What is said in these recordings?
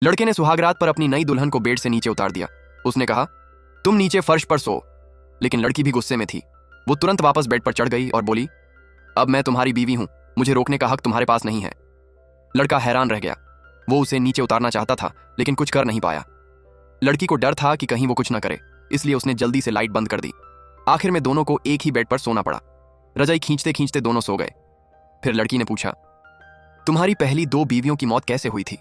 लड़के ने सुहागरात पर अपनी नई दुल्हन को बेड से नीचे उतार दिया। उसने कहा, तुम नीचे फर्श पर सो। लेकिन लड़की भी गुस्से में थी। वो तुरंत वापस बेड पर चढ़ गई और बोली, अब मैं तुम्हारी बीवी हूं, मुझे रोकने का हक तुम्हारे पास नहीं है। लड़का हैरान रह गया। वो उसे नीचे उतारना चाहता था लेकिन कुछ कर नहीं पाया। लड़की को डर था कि कहीं वो कुछ ना करे, इसलिए उसने जल्दी से लाइट बंद कर दी। आखिर में दोनों को एक ही बेड पर सोना पड़ा। रजाई खींचते खींचते दोनों सो गए। फिर लड़की ने पूछा, तुम्हारी पहली 2 बीवियों की मौत कैसे हुई थी?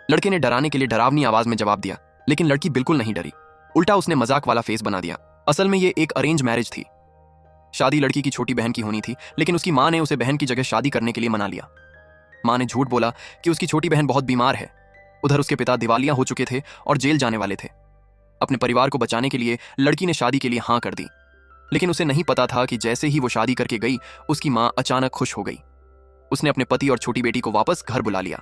लड़के ने डराने के लिए डरावनी आवाज में जवाब दिया, लेकिन लड़की बिल्कुल नहीं डरी। उल्टा उसने मजाक वाला फेस बना दिया। असल में ये एक अरेंज मैरिज थी। शादी लड़की की छोटी बहन की होनी थी, लेकिन उसकी मां ने उसे बहन की जगह शादी करने के लिए मना लिया। मां ने झूठ बोला कि उसकी छोटी बहन बहुत बीमार है। उधर उसके पिता दिवालिया हो चुके थे और जेल जाने वाले थे। अपने परिवार को बचाने के लिए लड़की ने शादी के लिए हां कर दी। लेकिन उसे नहीं पता था कि जैसे ही वो शादी करके गई, उसकी मां अचानक खुश हो गई। उसने अपने पति और छोटी बेटी को वापस घर बुला लिया।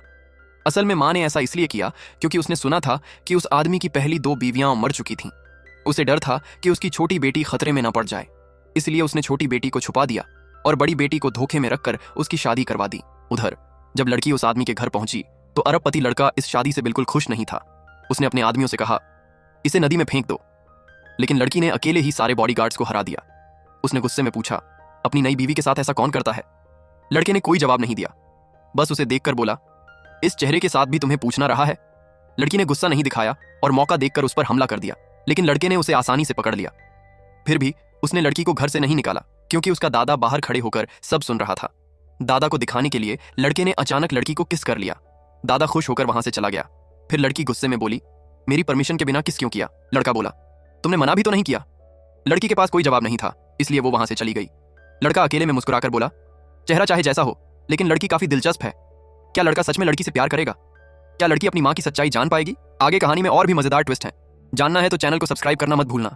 असल में मां ने ऐसा इसलिए किया क्योंकि उसने सुना था कि उस आदमी की पहली 2 बीवियां मर चुकी थीं। उसे डर था कि उसकी छोटी बेटी खतरे में न पड़ जाए, इसलिए उसने छोटी बेटी को छुपा दिया और बड़ी बेटी को धोखे में रखकर उसकी शादी करवा दी। उधर जब लड़की उस आदमी के घर पहुंची तो अरबपति लड़का इस शादी से बिल्कुल खुश नहीं था। उसने अपने आदमियों से कहा, इसे नदी में फेंक दो। लेकिन लड़की ने अकेले ही सारे बॉडीगार्ड्स को हरा दिया। उसने गुस्से में पूछा, अपनी नई बीवी के साथ ऐसा कौन करता है? लड़के ने कोई जवाब नहीं दिया, बस उसे देखकर बोला, इस चेहरे के साथ भी तुम्हें पूछना रहा है? लड़की ने गुस्सा नहीं दिखाया और मौका देखकर उस पर हमला कर दिया, लेकिन लड़के ने उसे आसानी से पकड़ लिया। फिर भी उसने लड़की को घर से नहीं निकाला क्योंकि उसका दादा बाहर खड़े होकर सब सुन रहा था। दादा को दिखाने के लिए लड़के ने अचानक लड़की को किस कर लिया। दादा खुश होकर वहां से चला गया। फिर लड़की गुस्से में बोली, मेरी परमिशन के बिना किस क्यों किया? लड़का बोला, तुमने मना भी तो नहीं किया। लड़की के पास कोई जवाब नहीं था, इसलिए वो वहां से चली गई। लड़का अकेले में मुस्कुराकर बोला, चेहरा चाहे जैसा हो, लेकिन लड़की काफी दिलचस्प है। क्या लड़का सच में लड़की से प्यार करेगा? क्या लड़की अपनी मां की सच्चाई जान पाएगी? आगे कहानी में और भी मजेदार ट्विस्ट हैं। जानना है तो चैनल को सब्सक्राइब करना मत भूलना।